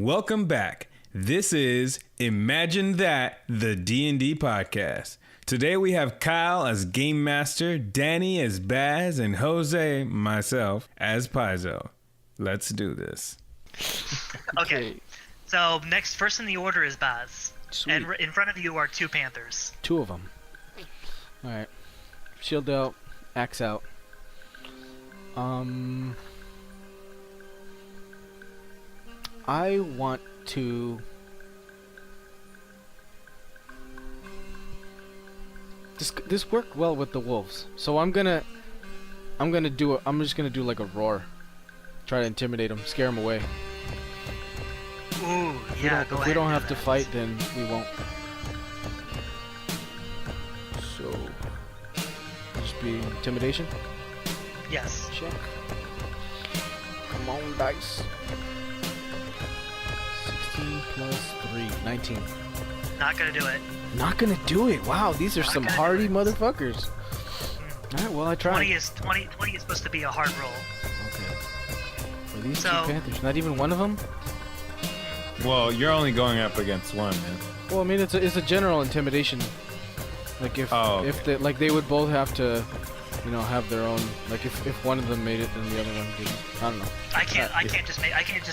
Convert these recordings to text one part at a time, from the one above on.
welcome back. This is Imagine That, the D&D podcast. Today we have Kyle as Game Master, Danny as Baz, and Jose, myself, as Paizo. Let's do this. Okay. So first in the order is Baz. Sweet. And in front of you are two panthers. Two of them. Alright. Shield out. Axe out. I want to... This worked well with the wolves. So I'm just gonna do like a roar. Try to intimidate them, scare them away. Ooh, yeah, go ahead. If we don't have to fight, then we won't. So, just be intimidation? Yes. Check. Come on, dice. 16 plus 3, 19. Not gonna do it. Not gonna do it. Wow, these are some hardy motherfuckers. Alright, well, I tried. 20 is supposed to be a hard roll. Okay. Are these two panthers? Not even one of them? Well, you're only going up against one, man. Well, I mean, it's a general intimidation. Like if they would both have to, have their own. Like if one of them made it, then the other one didn't. I don't know. I can't just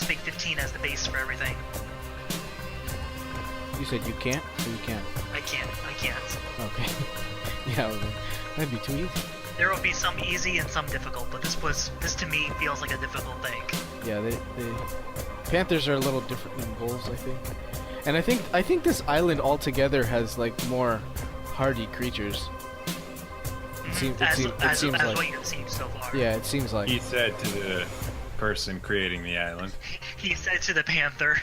make 15 as the base for everything. You said you can't, or you can? I can't. Okay. Yeah, well, that'd be too easy. There will be some easy and some difficult, but this to me feels like a difficult thing. Yeah, they panthers are a little different than wolves, I think. And I think this island altogether has like more hardy creatures. It seems like what you've seen so far. Yeah, it seems like. He said to the person creating the island. He said to the panther.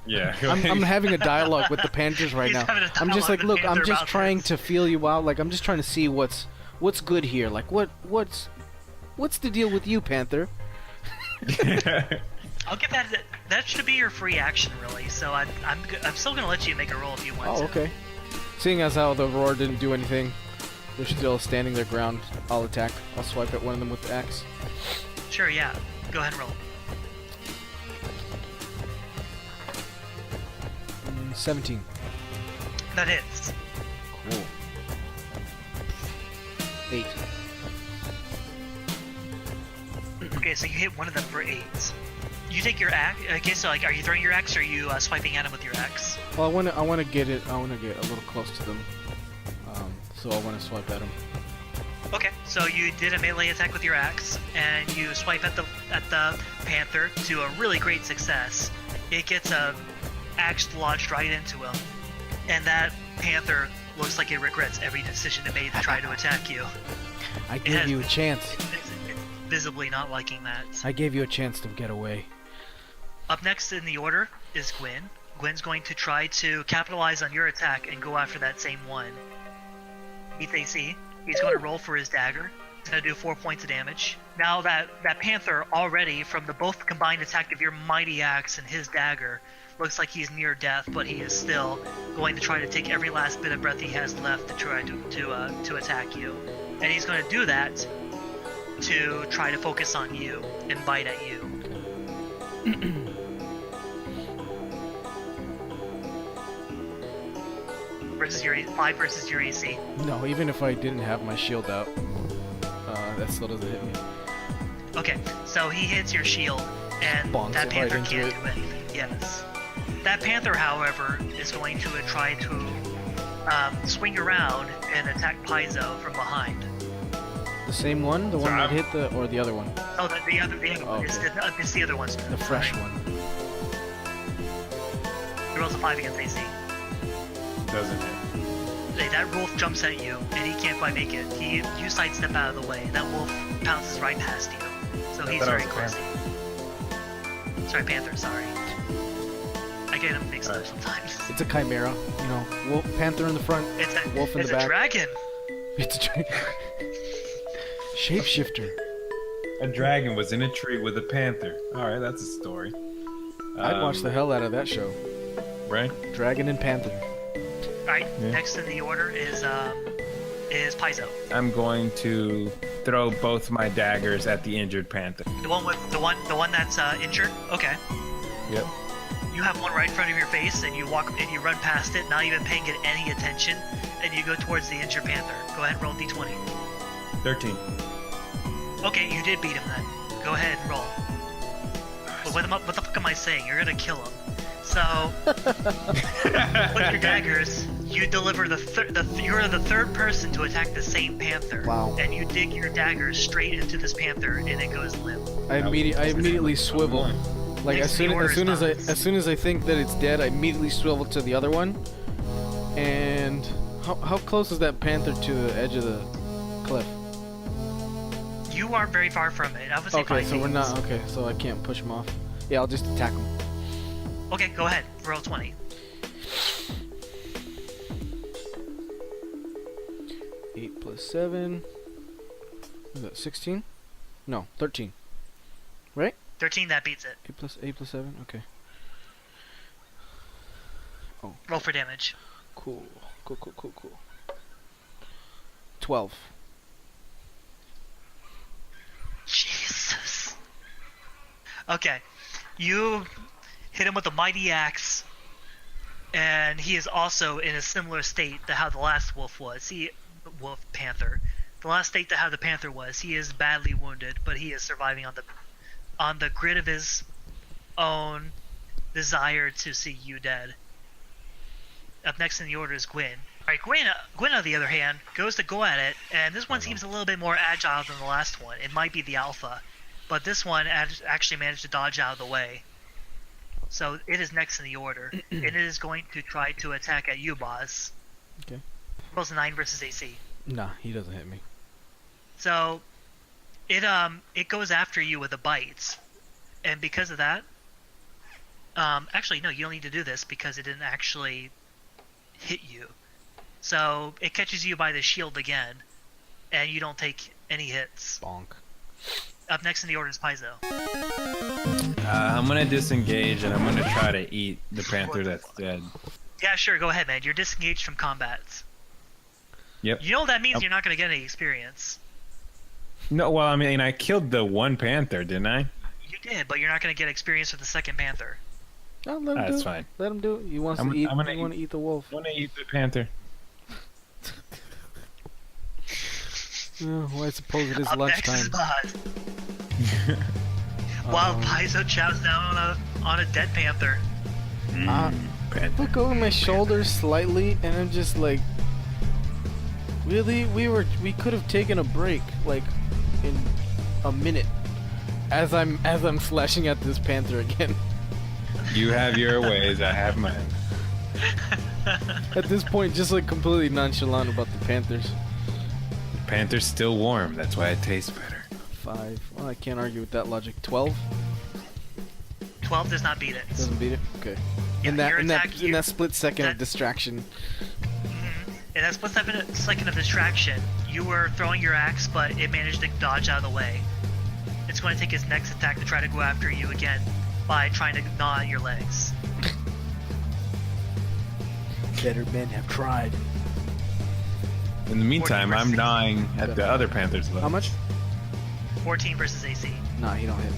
Yeah. I'm having a dialogue with the panthers right now. I'm just like, look, I'm just trying to feel you out. Like, I'm just trying to see what's good here. Like, what's the deal with you, panther? I'll give that should be your free action, really. So I'm still gonna let you make a roll if you want to. Oh, okay. Seeing as how the roar didn't do anything, they're still standing their ground. I'll attack. I'll swipe at one of them with the axe. Sure, yeah. Go ahead and roll. 17. That hits. Cool. 8. Okay, so you hit one of them for 8. You take your axe. Okay, so like, are you throwing your axe, or are you swiping at him with your axe? Well, I want to get a little close to them. So I want to swipe at them. Okay, so you did a melee attack with your axe, and you swipe at the panther to a really great success. It gets a axe lodged right into him, and that panther looks like it regrets every decision it made to try to attack you. I gave you a chance. It's visibly not liking that. I gave you a chance to get away. Up next in the order is Gwen. Gwen's going to try to capitalize on your attack and go after that same one. Beats AC. He's going to roll for his dagger. He's going to do 4 points of damage. Now that panther already, from the both combined attack of your mighty axe and his dagger, looks like he's near death, but he is still going to try to take every last bit of breath he has left to try to attack you. And he's going to do that to try to focus on you and bite at you. Versus your 5 versus your AC. No, even if I didn't have my shield out, that still doesn't hit me. Okay, so he hits your shield, and that panther can't do anything. Yes. That panther, however, is going to try to swing around and attack Paizo from behind. The same one? The one that hit or the other one? Oh, the other one. Okay. It's the other one. The fresh one. He rolls a 5 against AC. Doesn't hit. That wolf jumps at you, and he can't quite make it. You sidestep out of the way. That wolf pounces right past you. So he's very close. Sorry, panther, sorry. I get him mixed up sometimes. It's a chimera, wolf, panther in the front, wolf in the back. It's a dragon! It's a dragon. Shapeshifter. A dragon was in a tree with a panther. Alright, that's a story. I'd watch the hell out of that show. Right? Dragon and panther. Alright, next in the order is Paizo. I'm going to throw both my daggers at the injured panther. The one that's injured? Okay. Yep. You have one right in front of your face, and you walk and you run past it, not even paying it any attention, and you go towards the injured panther. Go ahead and roll d20. 13. Okay, you did beat him then. Go ahead and roll. But what the fuck am I saying? You're gonna kill him. So, with your daggers, you deliver you're the third person to attack the same panther. Wow. And you dig your daggers straight into this panther, and it goes limp. I immediately swivel. Like as soon as I think that it's dead, I immediately swivel to the other one. And how close is that panther to the edge of the cliff? You aren't very far from it. I would say Okay, 5 so we're feet. not okay. So I can't push him off. Yeah, I'll just attack him. Okay, go ahead. Roll 20. 8 plus 7. Is that 16? No, 13. Right? 13, that beats it. 8 plus 7. Okay. Oh, Roll for damage. cool. 12. Jesus. Okay. You hit him with a mighty axe, and he is also in a similar state to how the last wolf was. Panther. The last state to how the panther was. He is badly wounded, but he is surviving on the grit of his own desire to see you dead. Up next in the order is Gwyn. Alright, Gwyn, on the other hand, goes to go at it, and this one seems a little bit more agile than the last one. It might be the alpha, but this one actually managed to dodge out of the way. So it is next in the order, and it is going to try to attack at you, boss. Okay. Rolls a 9 versus AC. Nah, he doesn't hit me. So it goes after you with a bite, and because of that, actually no, you don't need to do this because it didn't actually hit you. So it catches you by the shield again, and you don't take any hits. Bonk. Up next in the order is Paizo. I'm gonna disengage and I'm gonna try to eat the panther that's dead. Yeah, sure, go ahead, man. You're disengaged from combat. Yep. You know what that means? You're not going to get any experience. No, well, I mean, I killed the one panther, didn't I? You did, but you're not going to get experience with the second panther. No, let him do That's it. fine. Let him do it. He wants to eat. He want to eat the wolf. I want to eat the panther. Well, I suppose it is Up next lunchtime. is Buzz. While Paizo chows down on a dead panther. Panther. Look over my shoulders slightly, and I'm just like, really? We could have taken a break, like, in a minute. As I'm slashing at this panther again. You have your ways, I have mine. At this point, just like completely nonchalant about the panthers. The panther's still warm, that's why it tastes better. 5. Well, I can't argue with that logic. 12 12 does not beat it. doesn't beat it. Okay. Yeah, in your that attack- in that split second of that- distraction. In that split second of distraction, you were throwing your axe, but it managed to dodge out of the way. It's going to take its next attack to try to go after you again by trying to gnaw at your legs. Better men have tried. In the meantime, 14 I'm versus gnawing at the other panther's legs. How much? 14 versus AC. Nah, he don't hit me.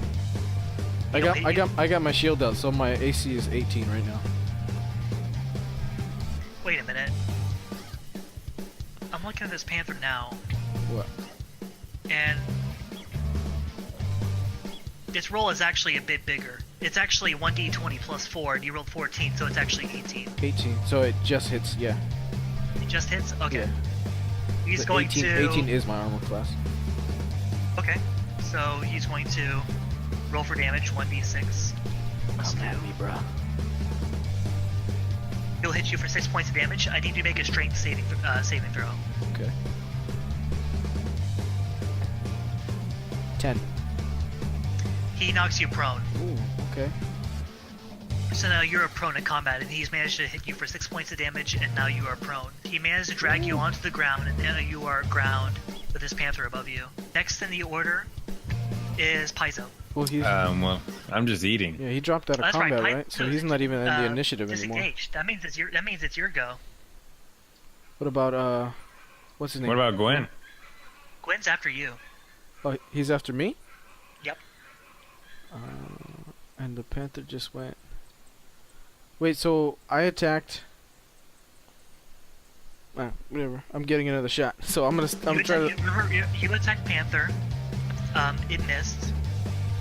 He don't hit you? I got my shield out, so my AC is 18 right now. Wait a minute. I'm looking at this panther now, What? and its roll is actually a bit bigger. It's actually 1d20 plus 4, and you rolled 14, so it's actually 18. 18. So it just hits. Yeah. It just hits? Okay. Yeah. He's But going 18, to... 18 is my armor class. Okay. So he's going to roll for damage, 1d6. Plus Come 2. at me, bro. He'll hit you for 6 points of damage. I need you to make a strength saving throw. Okay. 10. He knocks you prone. Ooh. Okay. So now you're prone in combat, and he's managed to hit you for 6 points of damage, and now you are prone. He managed to drag you onto the ground, and now you are ground with this panther above you. Next in the order is Paizo. Well, he's. Well, I'm just eating. Yeah, he dropped out of That's combat, right. right? So he's not even in the initiative anymore. Disengaged. That means it's your go. What about what's his name? What about Gwen? Gwen's after you. Oh, he's after me. Yep. And the panther just went. Wait, so I attacked. Whatever. I'm getting another shot. So I'm trying to. You attacked Panther. It missed.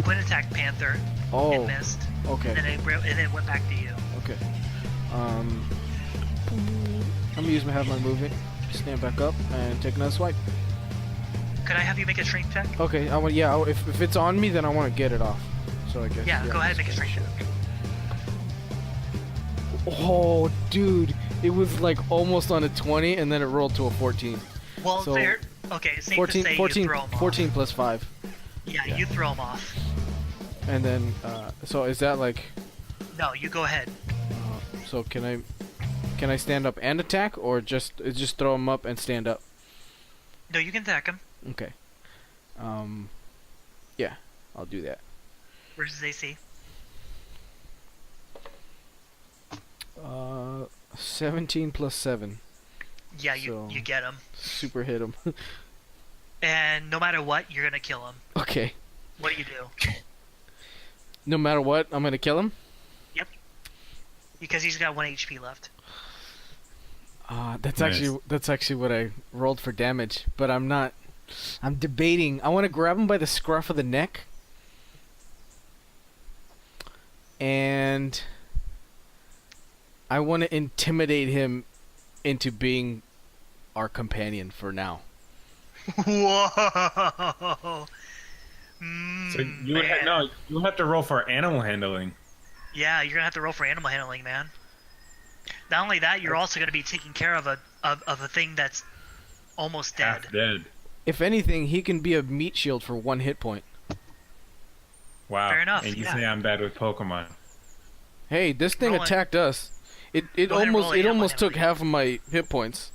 Gwen attacked Panther. Oh. It missed. Okay. And then it went back to you. Okay. I'm gonna have my movement. Stand back up and take another swipe. Could I have you make a strength check? Okay. If it's on me, then I want to get it off. So I guess. Yeah. Go ahead and make a strength check. Oh, dude. It was like almost on a 20, and then it rolled to a 14. Well, so fair. Okay, safe 14, to say 14, you throw him off. 14 plus 5. Yeah, you throw him off. And then, so is that like... No, you go ahead. So can I stand up and attack, or just throw him up and stand up? No, you can attack him. Okay. Yeah, I'll do that. Versus AC. 17 plus 7. Yeah, So, you get him. Super hit him. And no matter what, you're gonna kill him. Okay. What do you do? No matter what, I'm gonna kill him? Yep. Because he's got 1 HP left. That's Nice. actually what I rolled for damage, but I'm debating. I want to grab him by the scruff of the neck. And I want to intimidate him into being our companion for now. Whoa! So you would you have to roll for animal handling. Yeah, you're gonna have to roll for animal handling, man. Not only that, you're also gonna be taking care of a thing that's almost dead. Half dead. If anything, he can be a meat shield for 1 hit point. Wow. Fair enough, And you yeah. say I'm bad with Pokemon. Hey, this thing Roll it. attacked us. It Go ahead and roll animal almost took handling. half of my hit points.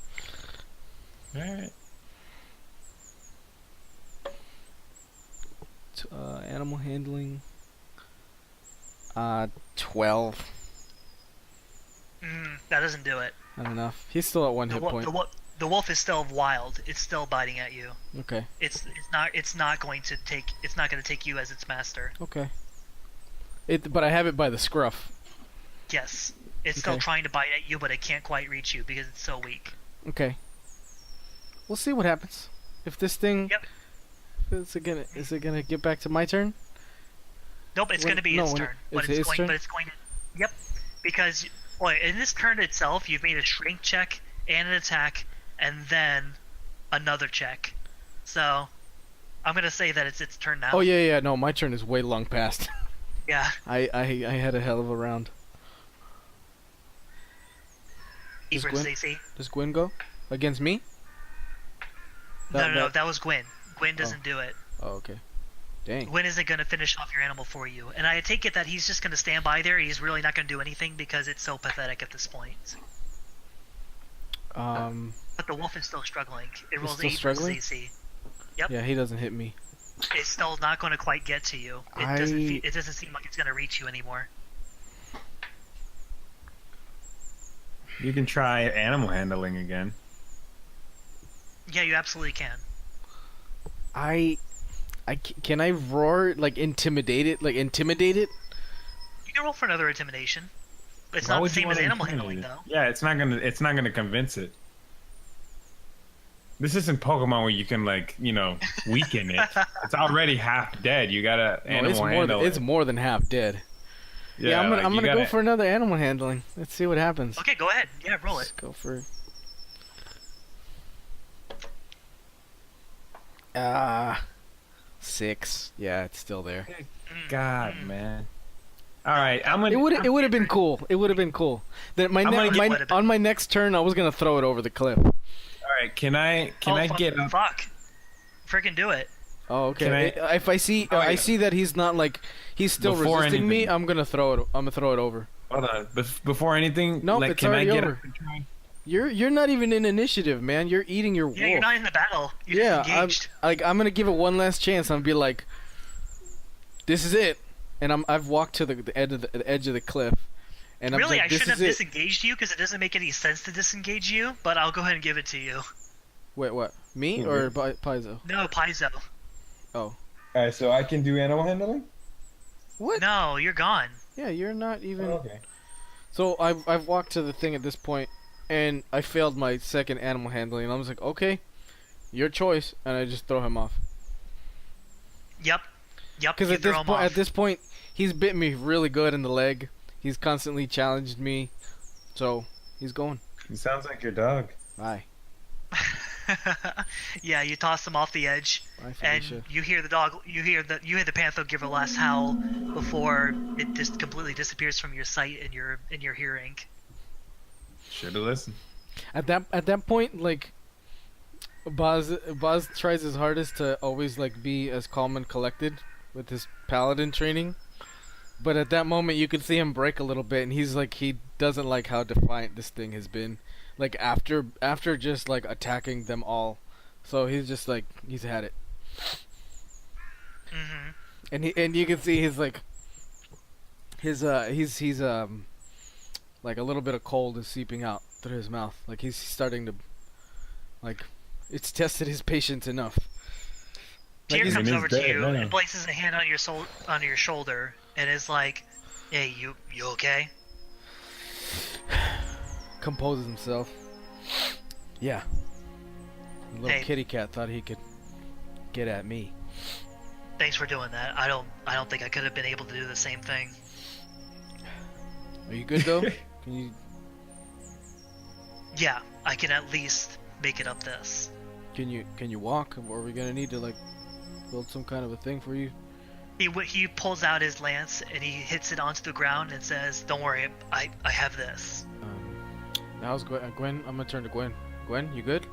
Alright. Animal handling. 12. That doesn't do it. Not enough. He's still at 1 hit point. The wolf is still wild. It's still biting at you. Okay. It's not going to take you as its master. Okay. But I have it by the scruff. Yes. It's still Okay. trying to bite at you, but it can't quite reach you because it's so weak. Okay. We'll see what happens. If this thing... Yep. Is it gonna get back to my turn? Nope, it's When- going to be no, its when turn. it's its turn? But it's going to... Yep. Because, in this turn itself, you've made a strength check and an attack, and then another check. So, I'm going to say that it's its turn now. Oh yeah. No, my turn is way long past. Yeah. I had a hell of a round. Does Versus Gwen- AC. Does Gwen go against me? No, that was Gwen. Gwen doesn't do it. Oh, okay. Dang. Gwen isn't going to finish off your animal for you. And I take it that he's just going to stand by there. He's really not going to do anything because it's so pathetic at this point. But the wolf is still struggling. It rolls still 8 struggling? versus AC. Yep. Yeah, he doesn't hit me. It's still not going to quite get to you. It doesn't seem like it's going to reach you anymore. You can try animal handling again. Yeah, you absolutely can. Can I roar, like intimidate it? You can roll for another intimidation. It's Why not the would you same as wanna animal intimidate handling, it? though. Yeah, it's not gonna convince it. This isn't Pokemon where you can weaken it. It's already half dead. You gotta animal handle it's it. more than half dead. Yeah, I'm gonna go for another animal handling. Let's see what happens. Okay, go ahead. Yeah, roll Let's it. go for 6. Yeah, it's still there. God, man. All right, I'm gonna. It would have been cool. It would have been cool. Then on my next turn, I was gonna throw it over the cliff. All right, can I get up? Fuck. Freaking do it. Oh, okay. If I see I see that he's not he's still Before resisting me, anything. I'm gonna throw it over. Hold on. Before anything, Nope, it's can I already get over. up and try? You're not even in initiative, man. You're eating your wolf. Yeah, you're not in the battle. You're Yeah, just engaged. I'm gonna give it one last chance. I'm gonna be like, this is it, and I've walked to the edge of the cliff, and I'm Really, like, I this shouldn't is have it. disengaged you because it doesn't make any sense to disengage you, but I'll go ahead and give it to you. Wait, what? Me or Paizo? No, Paizo. Oh, All right, so I can do animal handling. what? No, you're gone. Yeah, you're not even. Okay. So I've walked to the thing at this point, and I failed my second animal handling, and I was like, okay, your choice, and I just throw him off. Yep. Because at this point, he's bit me really good in the leg. He's constantly challenged me, so he's going. He sounds like your dog. Bye. Yeah, you toss him off the edge, Bye, and Felicia. you hear the panther give a last howl before it just completely disappears from your sight and your hearing. Should have listened. At that point, like, Boz tries his hardest to always like be as calm and collected with his paladin training, but at that moment you could see him break a little bit, and he's like, he doesn't like how defiant this thing has been. Like after just like attacking them all, so he's just like, he's had it. Mm-hmm. And you can see his like he's like a little bit of cold is seeping out through his mouth. Like he's starting to, like, it's tested his patience enough. Like Tyr comes in over his to bed you now. and places a hand on your shoulder and is like, "Hey, you okay?" composes himself. Yeah. The little Hey. kitty cat thought he could get at me. Thanks for doing that. I don't think I could have been able to do the same thing. Are you good though? Can you Yeah, I can at least make it up this. can you walk? Or are we gonna need to like build some kind of a thing for you? He pulls out his lance and he hits it onto the ground and says, "Don't worry, I have this." Now's Gwen. I'm gonna turn to Gwen. Gwen, you good?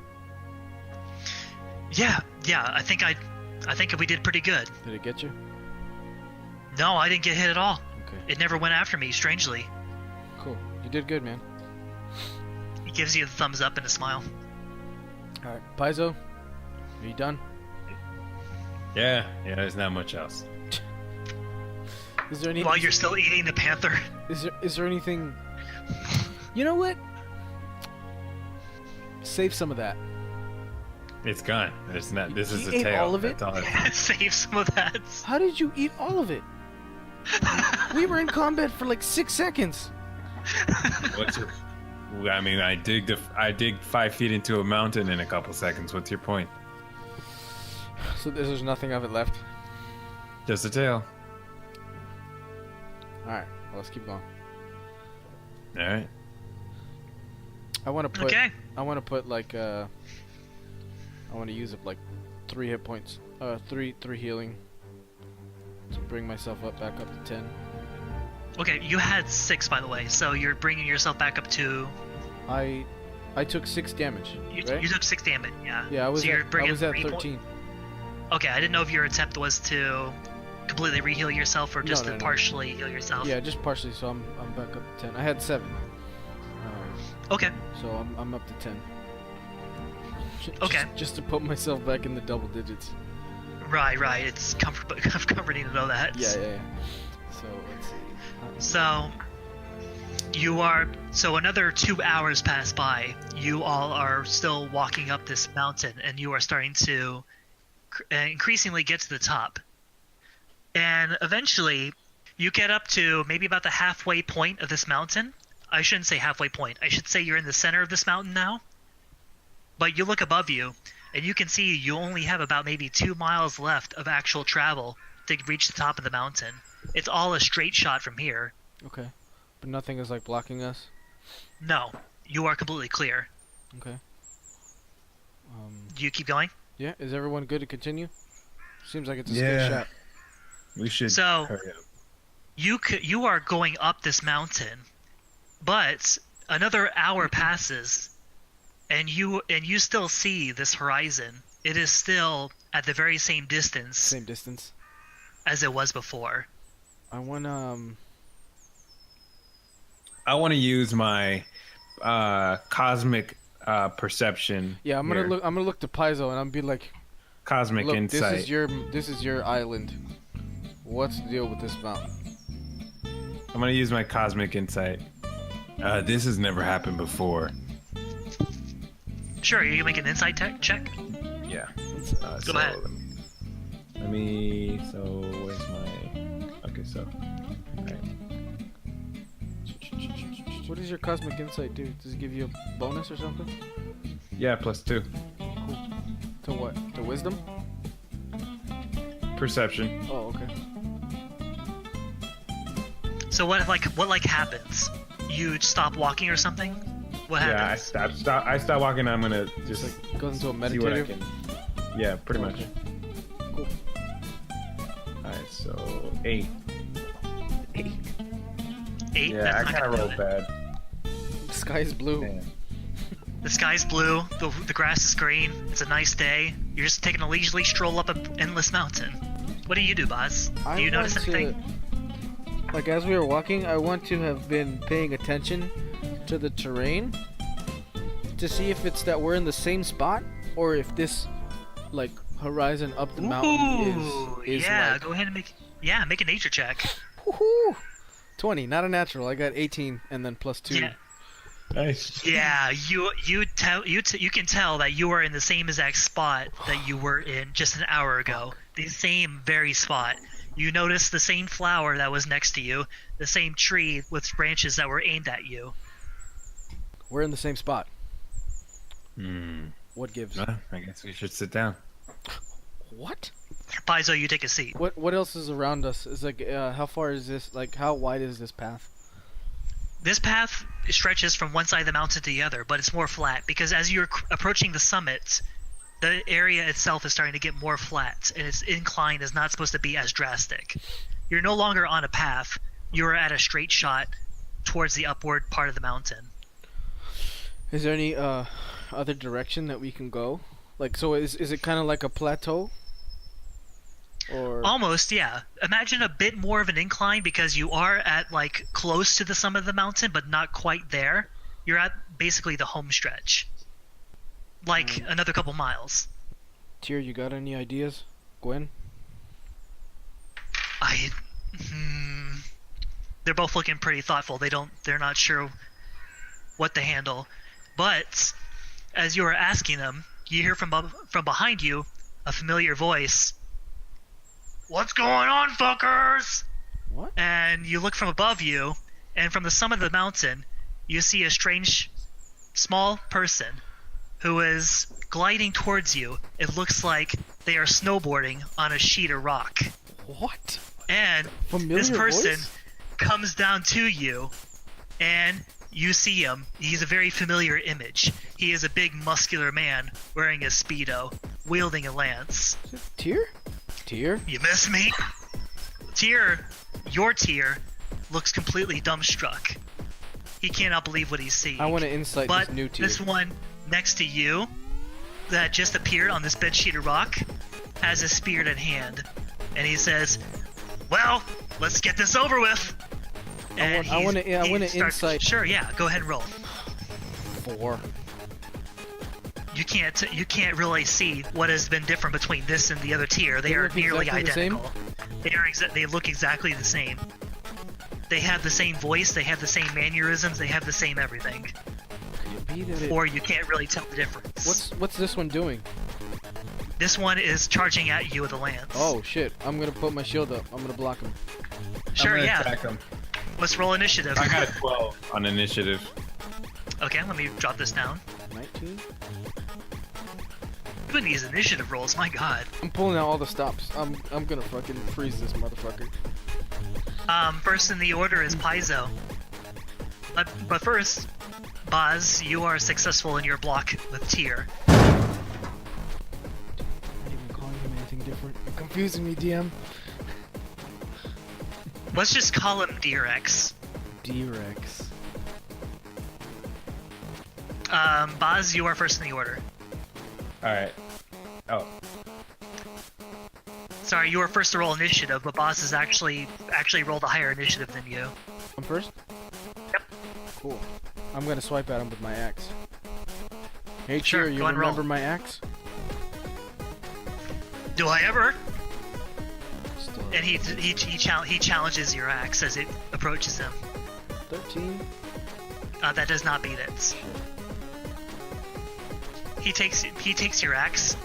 Yeah. I think we did pretty good. Did it get you? No, I didn't get hit at all. Okay. It never went after me. Strangely, Cool. You did good, man. he gives you a thumbs up and a smile. All right, Paizo, are you done? Yeah, there's not much else. Is there any? While you're still eating the panther. Is there anything? You know what? Save some of that. It's gone. There's not. This is You the ate tail. all of it? That's all it is. Save some of that. How did you eat all of it? We were in combat for like 6 seconds. What's your? I mean, I dig 5 feet into a mountain in a couple seconds. What's your point? So there's nothing of it left. Just the tail. All right, well, let's keep going. All right. I want to put. Okay. I want to put like I want to use up like 3 hit points. Three healing. To bring myself back up to 10. Okay, you had 6, by the way, so you're bringing yourself back up to. I took 6 damage. You Right? took 6 damage. Yeah. Yeah, I was So you're at bringing 13. Okay, I didn't know if your attempt was to completely re-heal yourself or just No, to no. partially heal yourself. Yeah, just partially. So I'm back up to 10. I had 7. Okay. So I'm up to 10. Okay. Just to put myself back in the double digits. Right. It's comforting to know that. Yeah. So let's see. So another 2 hours pass by. You all are still walking up this mountain, and you are starting to increasingly get to the top. And eventually, you get up to maybe about the halfway point of this mountain. I shouldn't say halfway point. I should say you're in the center of this mountain now. But you look above you, and you can see you only have about maybe 2 miles left of actual travel to reach the top of the mountain. It's all a straight shot from here. Okay. But nothing is like blocking us. No, you are completely clear. Okay. Do you keep going? Yeah. Is everyone good to continue? Seems like it's a Yeah. good shot. We should So- hurry up. You are going up this mountain, but another hour passes, and you still see this horizon. It is still at the very same distance Same distance. as it was before. I want I want to use my cosmic perception. Yeah, I'm gonna here. look. I'm gonna look to Paizo and I'm be like, Cosmic look, insight. this is your island. What's the deal with this mountain? I'm gonna use my cosmic insight. This has never happened before. Sure, you can make an insight check. Yeah. Go ahead. Let me. So where's my? Okay, so. Alright. What does your cosmic insight do? Does it give you a bonus or something? Yeah, +2. Cool. To what? To wisdom? Perception. Oh, okay. So what happens? You stop walking or something? What Yeah, happens? I stop walking. I'm gonna just Like goes into a see what I meditative. can. Yeah, pretty much. Okay. Cool. Alright, so 8. 8. Yeah, That's I not kind of gonna do rolled it. bad. The sky is blue. Damn. The sky's blue. The grass is green. It's a nice day. You're just taking a leisurely stroll up an endless mountain. What do you do, Boz? Do you notice anything? Like as we were walking, I want to have been paying attention to the terrain to see if it's that we're in the same spot or if this like horizon up the mountain is yeah. like, Go ahead and make a nature check. woohoo! 20, not a natural. I got 18 and then +2. Yeah. Nice. Yeah, you can tell that you are in the same exact spot that you were in just an hour ago. The same very spot. You notice the same flower that was next to you, the same tree with branches that were aimed at you. We're in the same spot. Hmm. What gives? Well, I guess we should sit down. What? Paizo, you take a seat. What else is around us? Is like how far is this? Like how wide is this path? This path stretches from one side of the mountain to the other, but it's more flat because as you're approaching the summit, the area itself is starting to get more flat, and its incline is not supposed to be as drastic. You're no longer on a path. You're at a straight shot towards the upward part of the mountain. Is there any other direction that we can go? Like so is it kind of like a plateau? Or Almost, yeah. Imagine a bit more of an incline because you are at like close to the summit of the mountain, but not quite there. You're at basically the home stretch, like another couple miles. Tyr, you got any ideas? Gwen? They're both looking pretty thoughtful. They're not sure what to handle, but as you are asking them, you hear from behind you a familiar voice. What's going on, fuckers? What? And you look from above you, and from the summit of the mountain, you see a strange, small person who is gliding towards you. It looks like they are snowboarding on a sheet of rock. What? And Familiar this person voice? comes down to you, and you see him. He's a very familiar image. He is a big, muscular man wearing a Speedo, wielding a lance. Is it Tyr? Tyr? You miss me? Your Tyr, looks completely dumbstruck. He cannot believe what he's seeing. I want to insight But this new Tyr. this one next to you, that just appeared on this bed sheet of rock, has a spear in hand, and he says, "Well, let's get this over with." And I want he to starts- insight. Sure, yeah, go ahead and roll. 4. You can't really see what has been different between this and the other tier. They are look nearly exactly the same? identical. They look exactly the same. They have the same voice. They have the same mannerisms. They have the same everything. Could it be that it... Or you can't really tell the difference. What's this one doing? This one is charging at you with a lance. Oh shit! I'm gonna put my shield up. I'm gonna block him. sure, I'm gonna yeah. attack him. Let's roll initiative. I got a 12 on initiative. Okay, let me drop this down. 19. Even these initiative rolls, my god. I'm pulling out all the stops. I'm gonna fucking freeze this motherfucker. First in the order is Paizo. But first, Boz, you are successful in your block with Tyr. I'm not even calling him anything different. You're confusing me, DM. Let's just call him D-Rex. D-Rex. Boz, you are first in the order. Alright. Oh. Sorry, you were first to roll initiative, but Boz has actually rolled a higher initiative than you. I'm first? Yep. Cool. I'm gonna swipe at him with my axe. Hey, Sure, Tyr, you go and roll. remember my axe? Do I ever? Still And he challenges your axe as it approaches him. 13. That does not beat it. He takes your axe,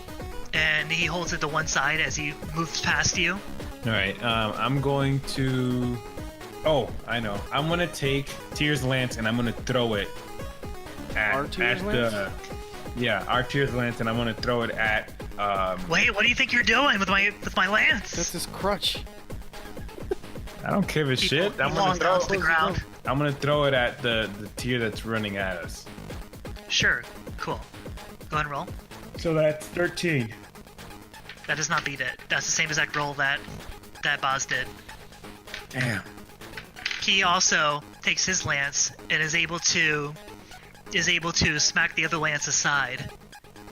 and he holds it to one side as he moves past you. Alright, I'm going to Oh, I know. I'm gonna take Tyr's lance and I'm gonna throw it at, Our Tyr's lance? Our Tyr's lance, and I'm gonna throw it at. Wait, what do you think you're doing with my lance? That's his crutch. I don't give a shit. I'm gonna throw it to the ground. I'm gonna throw it at the Tyr that's running at us. Sure, cool. Go ahead and roll. So that's 13. That does not beat it. That's the same exact roll that Boz did. Damn. He also takes his lance and is able to smack the other lance aside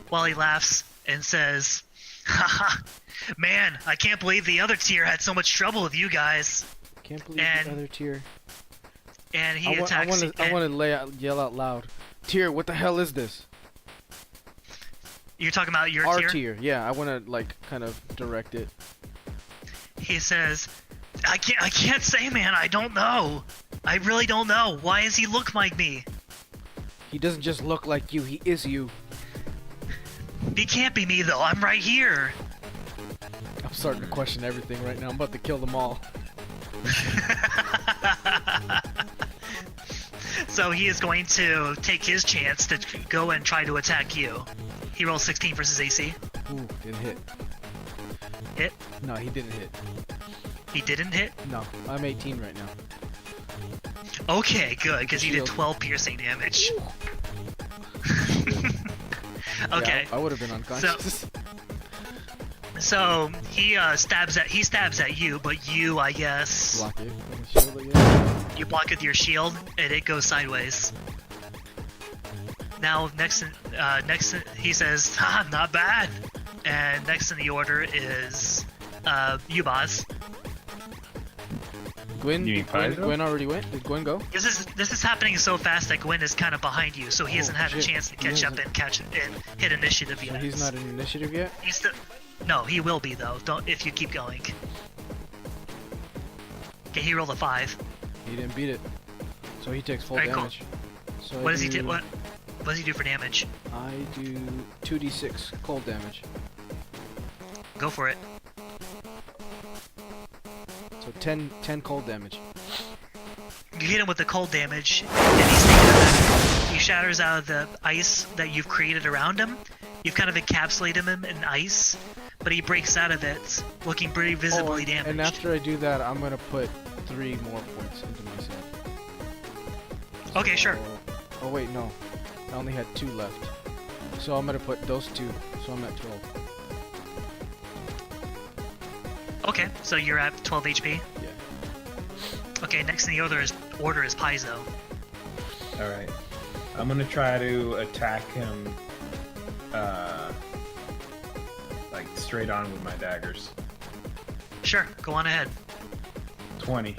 while he laughs and says, "Haha, man, I can't believe the other tier had so much trouble with you guys." Can't believe the other tier. And he attacks. I want to yell out loud. Tier, what the hell is this? You're talking about your Our tier? tier, yeah. I want to like kind of direct it. He says, I can't say, man. I don't know. I really don't know. Why does he look like me? He doesn't just look like you. He is you. He can't be me though. I'm right here. I'm starting to question everything right now. I'm about to kill them all. So he is going to take his chance to go and try to attack you. He rolls 16 versus AC. Ooh, didn't hit. Hit? No, he didn't hit. He didn't hit? No, I'm 18 right now. Okay, good, because he did 12 piercing damage. Okay. Yeah, I would have been unconscious. So he stabs at you, but you, I guess, Block it with a shield again. you block it with your shield, and it goes sideways. Now, next, he says, "Ha, not bad." And next in the order is you, Boz. Gwen, You mean Paizo? Gwen already went? Did Gwen go? This is happening so fast that Gwen is kind of behind you, so he hasn't had a shit. chance to catch up and hit initiative yet. So he's not in initiative yet? He's still, no, he will be though. Don't if you keep going. Okay, he rolled a 5. He didn't beat it. So he takes full Alright, cool. damage. So What does he do? What does he do for damage? I do 2d6 cold damage. Go for it. So 10 cold damage. You hit him with the cold damage, and he shatters out of the ice that you've created around him. You've kind of encapsulated him in ice, but he breaks out of it, looking pretty visibly damaged. And after I do that, I'm gonna put 3 more points into myself. Okay, sure. Oh wait, no. I only had 2 left. So I'm gonna put those 2, so I'm at 12. Okay, so you're at 12 HP? Yeah. Okay, next in the order is Paizo. Alright. I'm gonna try to attack him like straight on with my daggers. Sure, go on ahead. 20.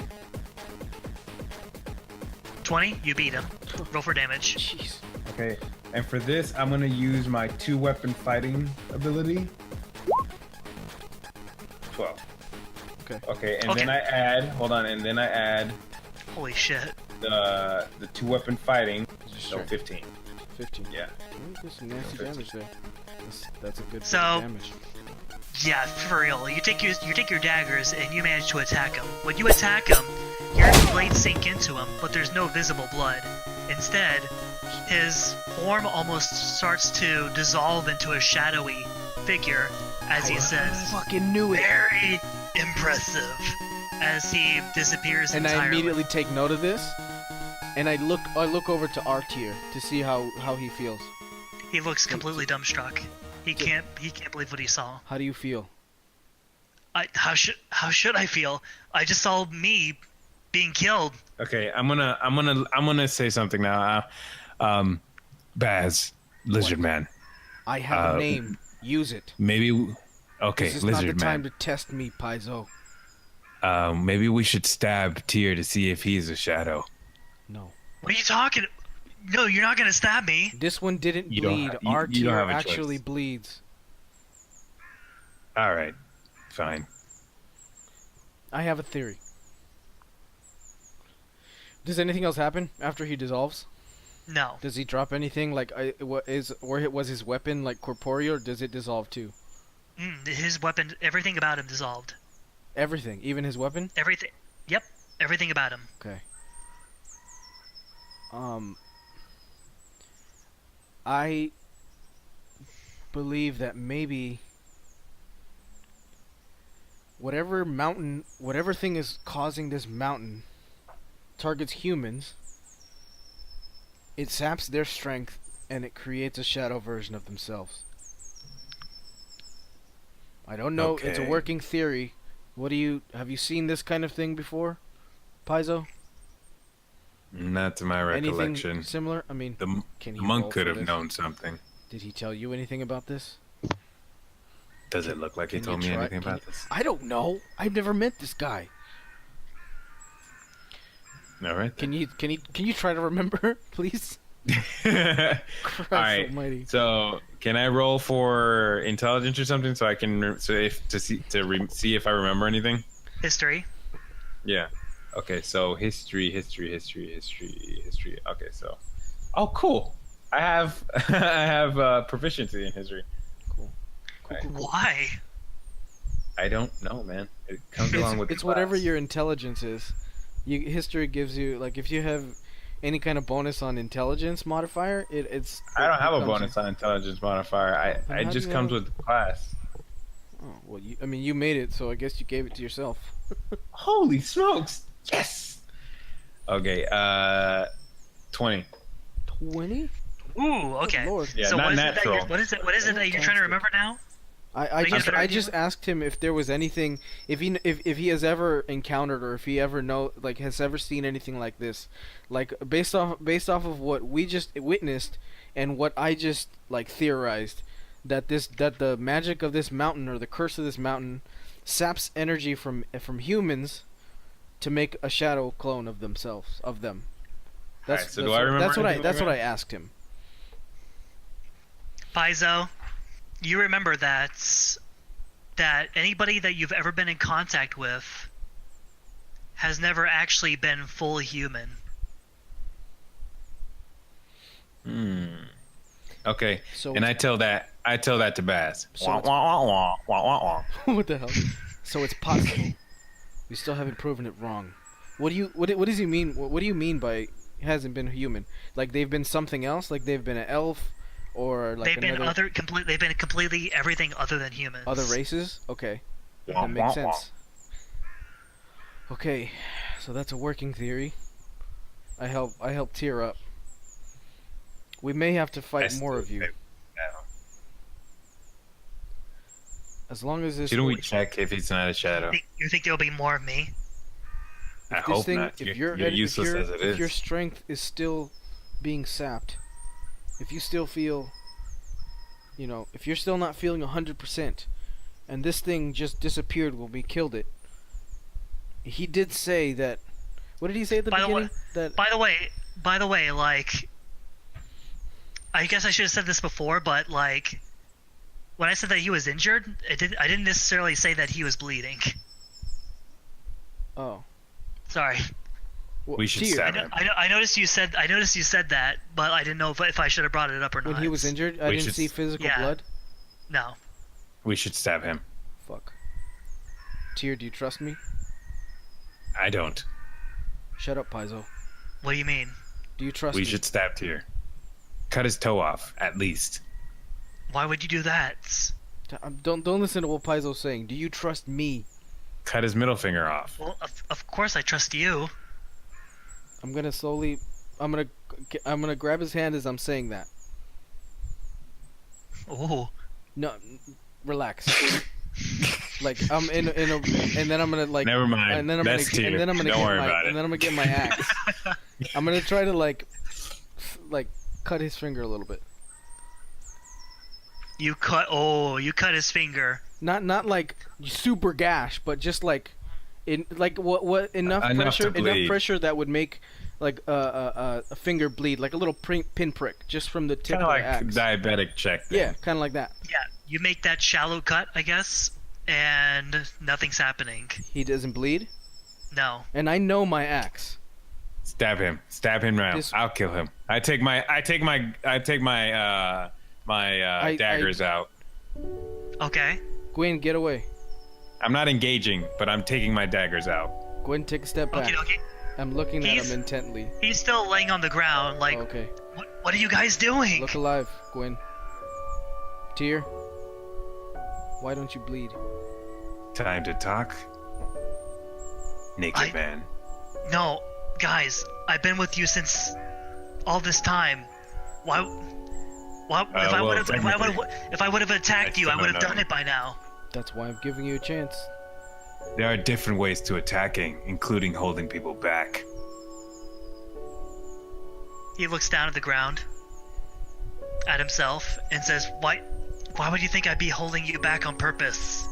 20, you beat him. Roll for damage. Jeez. Okay. And for this, I'm gonna use my 2-weapon fighting ability. 12. Okay. Okay, and Okay. then I add Holy shit. the 2-weapon fighting. So Sure. 15. 15. Yeah. Ooh, there's some nasty 15. damage there. That's a good So- bit of damage. Yeah, for real. You take your daggers and you manage to attack him. When you attack him, your blades sink into him, but there's no visible blood. Instead, his form almost starts to dissolve into a shadowy figure as he says, Fucking knew it. "Very impressive," as he disappears And entirely. I immediately take note of this, and I look over to our tier to see how he feels. He looks completely dumbstruck. He can't believe what he saw. How do you feel? How should I feel? I just saw me being killed. Okay, I'm gonna say something now. Baz, Lizard Man. I have a name. Use it. Maybe. Okay, This is Lizard not the time Man. to test me, Paizo. Maybe we should stab Tyr to see if he's a shadow. No. What are you talking? No, you're not gonna stab me. This one didn't You don't bleed. ha- you- Our you don't tier have a actually choice. bleeds. All right, fine. I have a theory. Does anything else happen after he dissolves? No. Does he drop anything? Like, was his weapon like corporeal, or does it dissolve too? His weapon, everything about him dissolved. Everything, even his weapon. Everything. Yep. Everything about him. Okay. I believe that maybe whatever thing is causing this mountain targets humans, it saps their strength and it creates a shadow version of themselves. I don't know, it's a working theory. Have you seen this kind of thing before, Paizo? Not to my recollection. Anything similar? I mean, The monk could have known something. Did he tell you anything about this? Does it look like he told me anything about this? I don't know. I've never met this guy. All right. Can you try to remember, please? Christ almighty. So can I roll for intelligence or something so I can see if I remember anything? History. Yeah. Okay. So history. Okay. So, oh, cool. I have proficiency in history. Cool. Why? I don't know, man. It comes along with. It's whatever your intelligence is. History gives you, like, if you have any kind of bonus on intelligence modifier, it's. I don't have a bonus on intelligence modifier. It just comes with the class. Oh well, you made it, so I guess you gave it to yourself. Holy smokes! Yes. Okay. 20. 20? Ooh, okay. Lord. Yeah, so not what is natural. What is it that you're trying to remember now? I just asked him if there was anything, if he has ever encountered, or if he ever has ever seen anything like this, like based off of what we just witnessed and what I just theorized, that the magic of this mountain, or the curse of this mountain, saps energy from humans to make a shadow clone of them. That's do I remember? That's what I asked him. Paizo, you remember that anybody that you've ever been in contact with has never actually been full human. Okay. So and I tell that to Baz. So what the hell? So it's possible. We still haven't proven it wrong. What does he mean? What do you mean by hasn't been human? Like they've been something else? Like they've been an elf, or like they've been completely everything other than humans. Other races? Okay, that makes sense. Okay, so that's a working theory. I help tear up. We may have to fight more of you. As long as this. Shouldn't we check if it's not a shadow? You think there'll be more of me? I hope not. You're useless as it is. If your strength is still being sapped, if you still feel, if you're still not feeling 100%, and this thing just disappeared when we killed it. He did say that. What did he say at the beginning? By the way, like, I guess I should have said this before, but like, when I said that he was injured, I didn't necessarily say that he was bleeding. Oh. Sorry. We should stab him. I noticed you said that, but I didn't know if I should have brought it up or not. When he was injured, I didn't see physical blood. No. We should stab him. Fuck. Tyr, do you trust me? I don't. Shut up, Paizo. What do you mean? Do you trust me? We should stab Tyr. Cut his toe off, at least. Why would you do that? Don't listen to what Paizo's saying. Do you trust me? Cut his middle finger off. Well, of course I trust you. I'm gonna grab his hand as I'm saying that. Oh. No, relax. Like I'm in a, and then I'm gonna like. Never mind. And then I'm That's gonna, Tyr. and then I'm gonna Don't get worry my, about it. and then I'm gonna get my axe. I'm gonna try to like cut his finger a little bit. You cut his finger. Not like super gash, but just like what enough pressure that would make like a finger bleed, like a little pin prick just from the tip of the axe. Diabetic check. Thing. Yeah, kind of like that. Yeah, you make that shallow cut, I guess, and nothing's happening. He doesn't bleed? No. And I know my axe. Stab him now. I'll kill him. I take my daggers out. Okay. Gwen, get away. I'm not engaging, but I'm taking my daggers out. Gwen, take a step back. Okay. I'm looking at him intently. He's still laying on the ground, like, Okay. What are you guys doing? Look alive, Gwen. Tear, why don't you bleed? Time to talk. Naked man. No, guys, I've been with you since all this time. Why? If I would have attacked you, I would have done it by now. That's why I'm giving you a chance. There are different ways to attacking, including holding people back. He looks down at the ground, at himself, and says, Why would you think I'd be holding you back on purpose?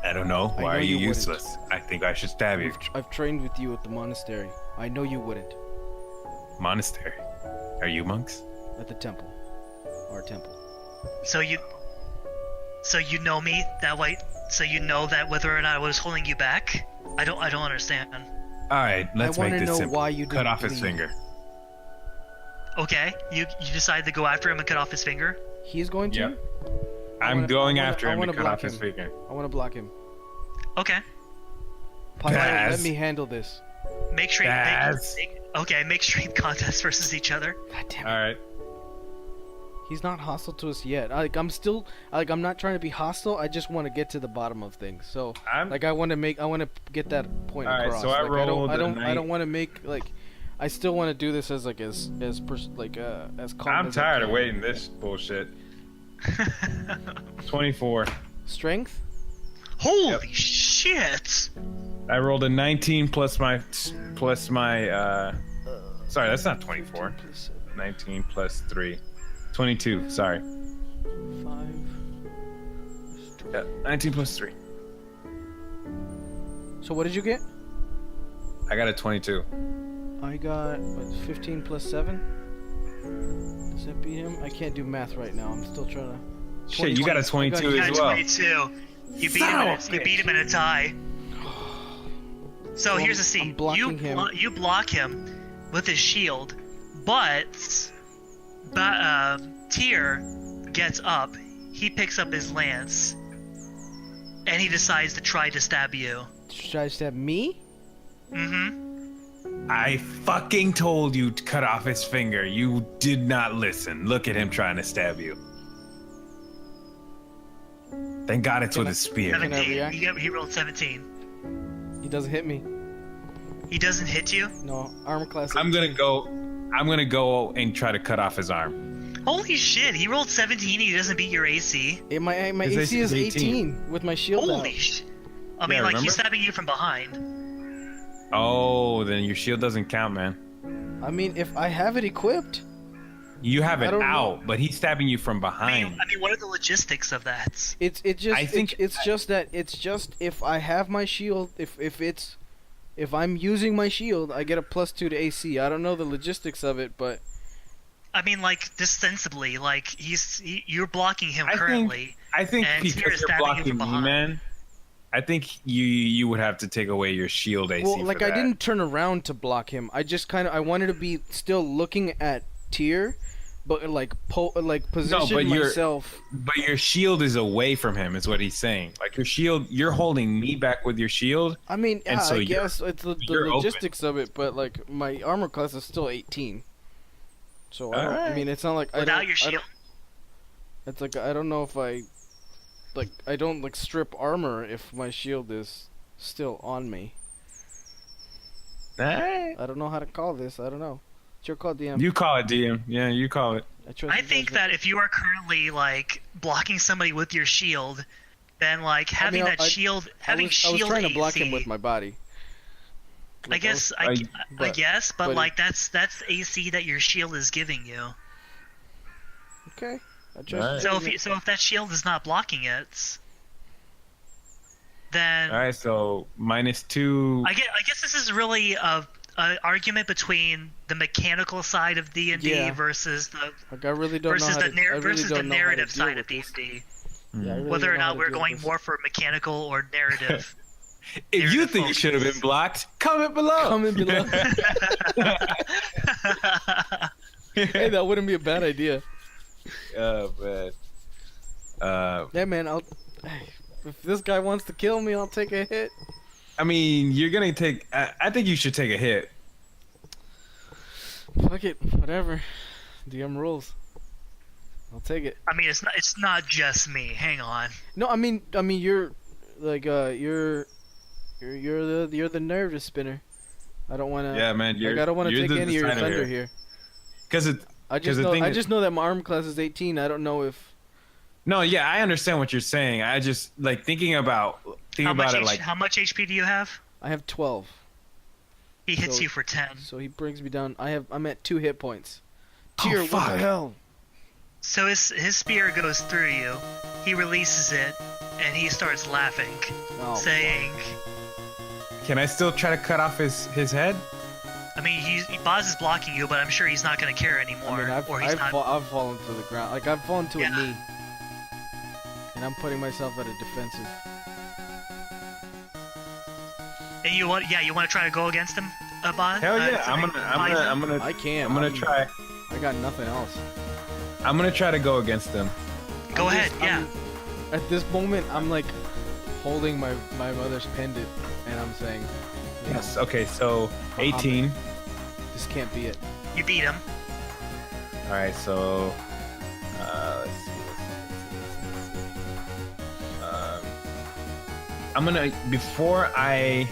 I don't know. Why are you wouldn't. useless? I think I should stab you. I've trained with you at the monastery. I know you wouldn't. Monastery? Are you monks? At the temple. Our temple. So you know me that way? So you know that whether or not I was holding you back? I don't understand. Alright, let's make this simple. Why you cut off his bleed. finger. Okay, you decide to go after him and cut off his finger? He's going to? Yep. I'm going after him to cut off his him. finger. I want to block him. Okay. Pilot, Baz. let me handle this. Make strength. Baz. Make strength contests versus each other. God damn it. Alright. He's not hostile to us yet. I'm not trying to be hostile. I just want to get to the bottom of things. So, I want to get that point across. So I rolled I don't want to make I still want to do this as calm. I'm as I tired of can. waiting this bullshit. 24. Strength? Holy shit! I rolled a 19 plus my sorry, that's not 24. 19 plus 3. 22, sorry. 5. Yeah, 19 plus 3. So what did you get? I got a 22. I got 15 plus 7. Does that beat him? I can't do math right now. I'm still trying to. Shit, you got a 22 You as got well. 22. You beat him in a tie. So Well, here's the I'm scene. blocking him. You block him with his shield, but Tyr gets up. He picks up his lance, and he decides to try to stab you. Should I stab me? Mm-hmm. I fucking told you to cut off his finger. You did not listen. Look at him trying to stab you. Thank God it's with a spear. Can I 17. react? He rolled 17. He doesn't hit me. He doesn't hit you? No, armor class. I'm gonna go and try to cut off his arm. Holy shit, he rolled 17 and he doesn't beat your AC. My His AC is AC 18 with my shield Holy out. shit. I mean, Yeah, like, remember? he's stabbing you from behind. Oh, then your shield doesn't count, man. I mean, if I have it equipped. You have I it don't out, but he's stabbing you from behind. I mean, what are the logistics of that? It's just if I have my shield, if I'm using my shield, I get a +2 to AC. I don't know the logistics of it, but I mean, like, just sensibly, like, you're blocking him currently. I think and Tyr because is you're stabbing you blocking from me, behind. man. I think you would have to take away your shield AC. well, like for I that. didn't turn around to block him. I just I wanted to be still looking at Tyr, but position myself. But your shield is away from him, is what he's saying. Like your shield, you're holding me back with your shield. I mean, And yeah, so I you're- guess it's the you're open. logistics of it, but like my armor class is still 18. So I Alright. mean, it's not like Without your shield? It's like I don't know if I don't strip armor if my shield is still on me. Alright. I don't know how to call this. I don't know. It's your call, DM. You call it, DM. Yeah, you call it. trust I your think judgment. that if you are currently, like, blocking somebody with your shield, then, like, having that shield, I was trying to block him AC, with my body. I guess, but- guess, but but- like, that's AC that your shield is giving you. Okay. I trust Alright. your So judgment. if that shield is not blocking it, then Alright, so -2. I guess this is really a argument between the mechanical side of D&D Yeah. versus the Like, I really don't know how to, I really versus the don't know how to narrative deal side with of this. D&D. Yeah, I really Whether don't or know how not to we're deal with going this. more for mechanical or narrative. If you narrative think you should have focus. been blocked, comment below. Comment below. Hey, that wouldn't be a bad idea. Oh man. Yeah, man. If this guy wants to kill me, I'll take a hit. I mean, you're gonna take. I think you should take a hit. Fuck it, whatever. DM rules. I'll take it. I mean, it's not just me. Hang on. No, I mean, you're like you're the nervous spinner. I don't want to. Yeah, man. I don't want to take any of your thunder here. Because I just know that my arm class is 18. I don't know if. No, yeah, I understand what you're saying. I just like thinking about it like. How much HP do you have? I have 12. He hits you for 10. So he brings me down. I'm at 2 hit points. Tyr, what the hell? So his spear goes through you. He releases it, and he starts laughing, saying, "Can I still try to cut off his head?" I mean, Boz is blocking you, but I'm sure he's not going to care anymore. I mean, I've fallen to the ground. Like, I've fallen to a knee. And I'm putting myself at a defensive. And you want to try to go against him, Boz? Hell yeah, I'm gonna. I can't. I'm gonna try. I got nothing else. I'm gonna try to go against him. Go ahead, yeah. At this moment, I'm like holding my mother's pendant, and I'm saying, yes. Okay, so 18. This can't be it. You beat him. All right, so let's see. I'm gonna before I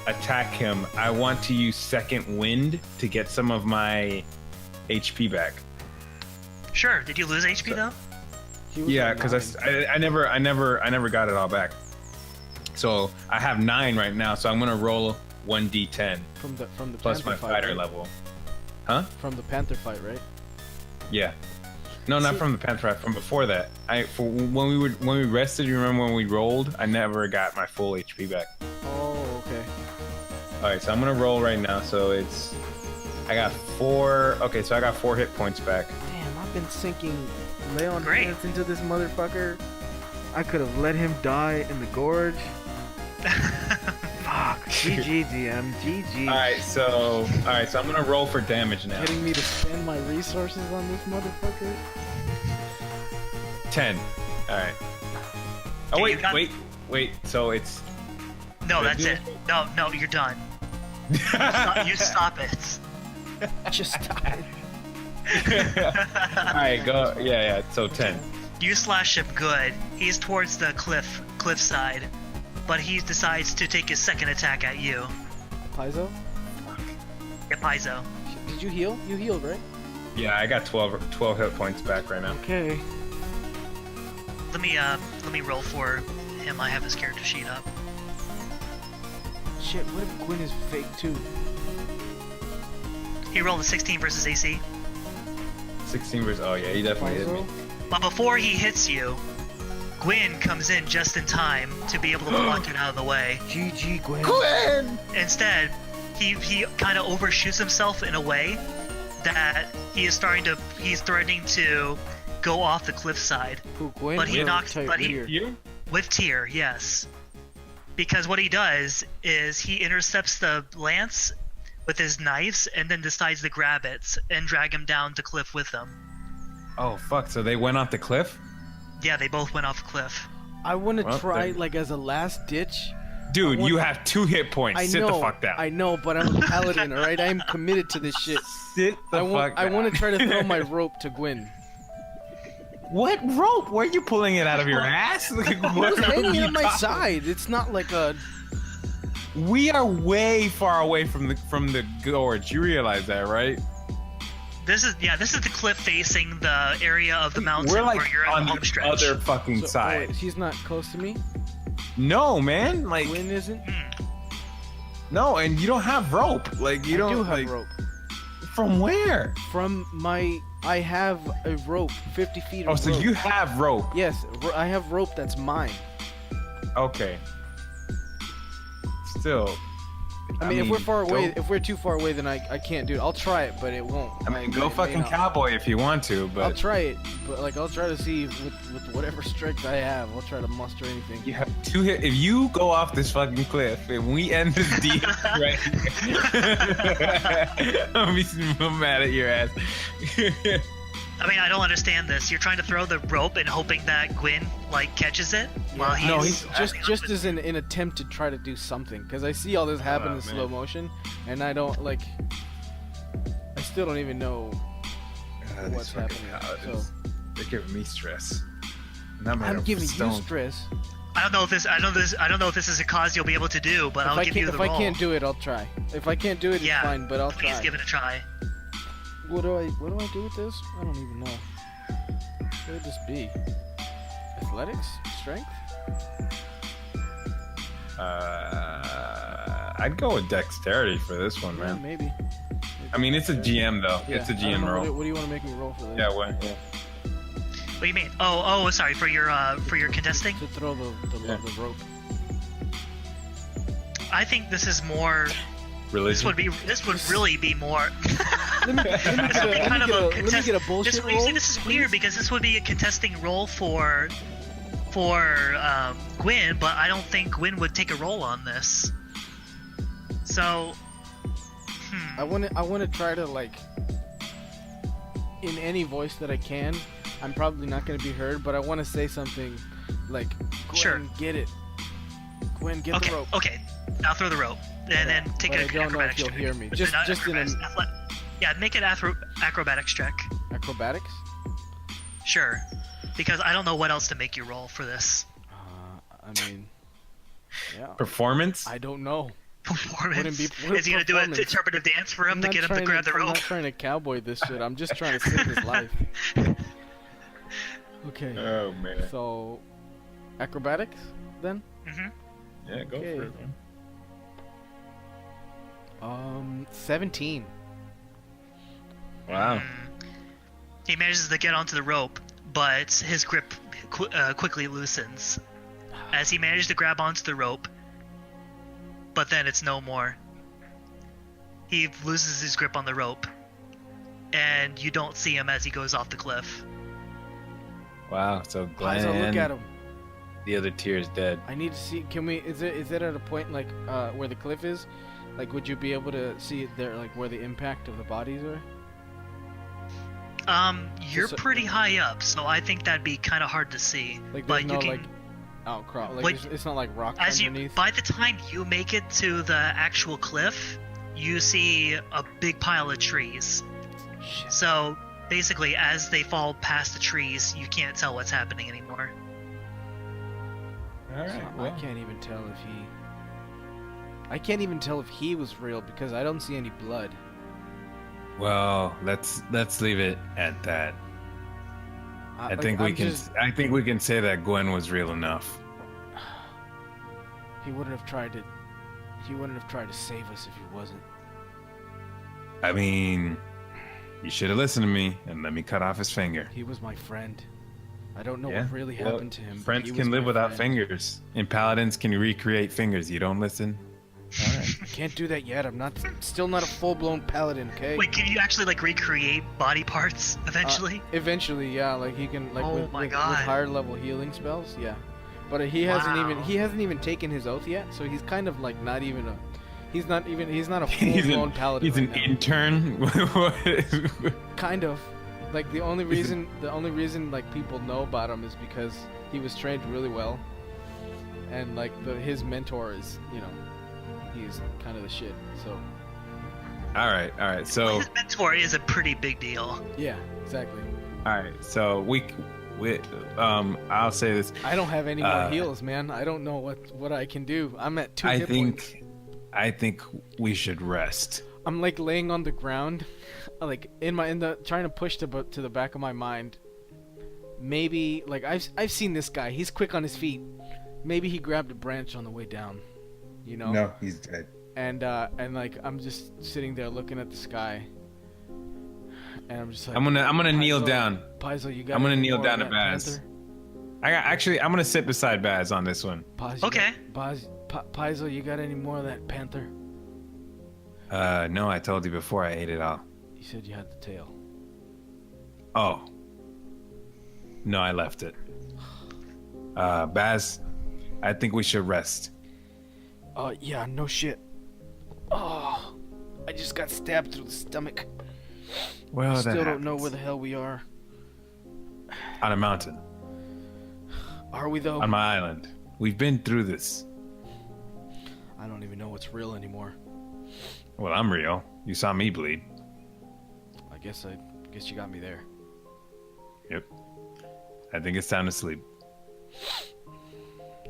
attack him, I want to use second wind to get some of my HP back. Sure. Did you lose HP though? Yeah, because I never got it all back. So I have 9 right now. So I'm gonna roll 1d10 from the plus Panther my fight, fighter right? level. Huh? From the Panther fight, right? Yeah. No, not from the Panther fight. From before that. When we rested. You remember when we rolled? I never got my full HP back. Oh, okay. All right, so I'm gonna roll right now. So I got 4. Okay, so I got 4 hit points back. Damn, I've been sinking Leon hands into this motherfucker. I could have let him die in the gorge. Fuck. GG, DM. GG. All right, so I'm gonna roll for damage now. Getting me to spend my resources on this motherfucker. 10. All right. Oh wait. So it's. No, that's it. No, you're done. You stop it. Just stop it. Alright, go. Yeah. So 10. You slash him good. He's towards the cliff side, but he decides to take his second attack at you. Paizo? Yeah, Paizo. Did you heal? You healed, right? Yeah, I got 12 hit points back right now. Okay. Let me roll for him. I have his character sheet up. Shit, what if Gwyn is fake too? He rolled a 16 versus AC. 16 versus. Oh yeah, he definitely hit me. But before he hits you, Gwyn comes in just in time to be able to block it out of the way. GG, Gwyn. Gwyn! Instead, he kind of overshoots himself in a way that he's threatening to go off the cliffside. Who, Gwyn? But he knocks. You? With Tyr, yes. Because what he does is he intercepts the lance with his knives and then decides to grab it and drag him down the cliff with him. Oh fuck! So they went off the cliff? Yeah, they both went off the cliff. I want to try, like, as a last ditch. Dude, you have 2 hit points. Sit the fuck down. I know, but I'm a paladin, alright? I am committed to this shit. Sit the fuck down. I want to try to throw my rope to Gwyn. What rope? Where are you pulling it out of your ass? What's hanging at my side? It's not like a... We are way far away from the gorge. You realize that, right? This is the cliff facing the area of the mountain We're like where you're on the home the stretch. other fucking side. Wait, he's not close to me? No, man. Like Gwyn isn't? No, and you don't have rope. Like you I don't do have like, rope. From where? From my... I have a rope, 50 feet of rope. Oh, so you have rope. Yes, I have rope that's mine. Okay. Still. I mean, if we're far away, if we're too far away, then I can't do it. I'll try it, but it won't. I mean, go fucking cowboy if you want to, but... I'll try it, but like, I'll try to see with whatever strength I have. I'll try to muster anything. You have 2 hit. If you go off this fucking cliff and we end this deal right here, I'm mad at your ass. I mean, I don't understand this. You're trying to throw the rope and hoping that Gwyn like catches it while he's. No, he's just as an attempt to try to do something. Because I see all this happen in slow motion, and I don't like. I still don't even know what's happening. So they're giving me stress. I'm giving you stress. I don't know if this is a cause you'll be able to do, but I'll give you the roll. If I can't do it, I'll try. If I can't do it, it's fine, but I'll try. Please give it a try. What do I do with this? I don't even know. What would this be? Athletics? Strength? I'd go with dexterity for this one, man. Maybe. I mean, it's a GM though. Yeah, it's a GM roll. What do you want to make me roll for this? Yeah, what? Yeah. What do you mean? Oh, sorry, for your contesting? To throw the rope. I think this is more. Religion? This would really be more. Let me get a bullshit roll. This is weird because this would be a contesting roll for Gwyn, but I don't think Gwyn would take a roll on this. So. I want to try to like. In any voice that I can. I'm probably not going to be heard, but I want to say something like, Gwen, get it. Gwen, get the rope. Okay, I'll throw the rope. And then take an acrobatics check. I don't know if you'll hear me. Just in a... Yeah, make an acrobatics check. Acrobatics? Sure. Because I don't know what else to make you roll for this. I mean... Yeah. Performance? I don't know. Performance? Is he going to do an interpretive dance for him to get him to grab the rope? I'm not trying to cowboy this shit. I'm just trying to save his life. Okay. Oh man. So, acrobatics then? Mm-hmm. Yeah, go for it, man. 17. Wow. He manages to get onto the rope, but his grip quickly loosens as he manages to grab onto the rope. But then it's no more. He loses his grip on the rope, and you don't see him as he goes off the cliff. Wow, so Glenn, look at him. The other tier is dead. I need to see. Can we? Is it at a point like where the cliff is? Like, would you be able to see there, like where the impact of the bodies are? You're pretty high up, so I think that'd be kind of hard to see. Like, but no, you can. Like, outcrop. Like, it's not like rock underneath. By the time you make it to the actual cliff, you see a big pile of trees. Shit. So basically, as they fall past the trees, you can't tell what's happening anymore. All right. So Well. I can't even tell if he was real because I don't see any blood. Well, let's leave it at that. I think we can say that Gwen was real enough. He wouldn't have tried to save us if he wasn't. I mean, you should have listened to me and let me cut off his finger. He was my friend. I don't know what really happened to him. Friends can live without fingers, and paladins can recreate fingers. You don't listen? All right. Can't do that yet. I'm still not a full-blown paladin, okay? Wait, can you actually like recreate body parts eventually? Eventually, yeah. Like he can, like with higher level healing spells, yeah. But he hasn't even taken his oath yet, so he's kind of like not even a. He's not a full-blown paladin. He's an intern. Kind of. Like the only reason like people know about him is because he was trained really well, and like his mentor is, he's kind of the shit. So. All right. So his mentor is a pretty big deal. Yeah, exactly. All right. So I'll say this. I don't have any more heals, man. I don't know what I can do. I'm at 2 hit points. I think we should rest. I'm like laying on the ground, like trying to push to the back of my mind. Maybe like I've seen this guy. He's quick on his feet. Maybe he grabbed a branch on the way down. No, he's dead. And like I'm just sitting there looking at the sky. And I'm just like I'm gonna kneel down. Paizo, you got. I'm gonna kneel down to Baz. I'm gonna sit beside Baz on this one. Okay. Paizo, you got any more of that panther? No, I told you before I ate it all. You said you had the tail. Oh. No, I left it. Baz, I think we should rest. Yeah, no shit. Oh, I just got stabbed through the stomach. Well, Still don't know where the hell we are. On a mountain. Are we though? On my island. We've been through this. I don't even know what's real anymore. Well, I'm real. You saw me bleed. I guess you got me there. Yep. I think it's time to sleep.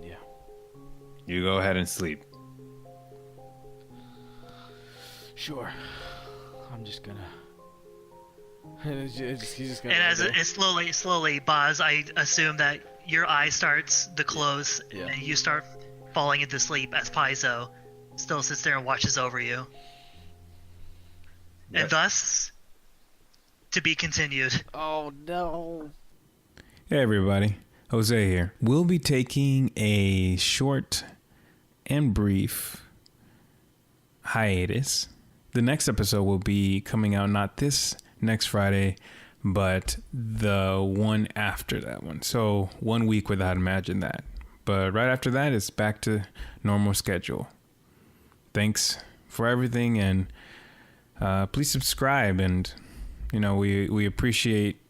Yeah. You go ahead and sleep. Sure. I'm just gonna. He's just gonna. And as it slowly, Boz, I assume that your eye starts to close, Yeah. and you start falling into sleep as Paizo still sits there and watches over you. Yep. And thus, to be continued. Oh no. Hey everybody, Jose here. We'll be taking a short and brief hiatus. The next episode will be coming out not this next Friday, but the one after that one. So 1 week without Imagine That. But right after that, it's back to normal schedule. Thanks for everything, and please subscribe, and we appreciate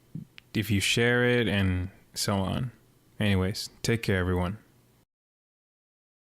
if you share it and so on. Anyways, take care everyone.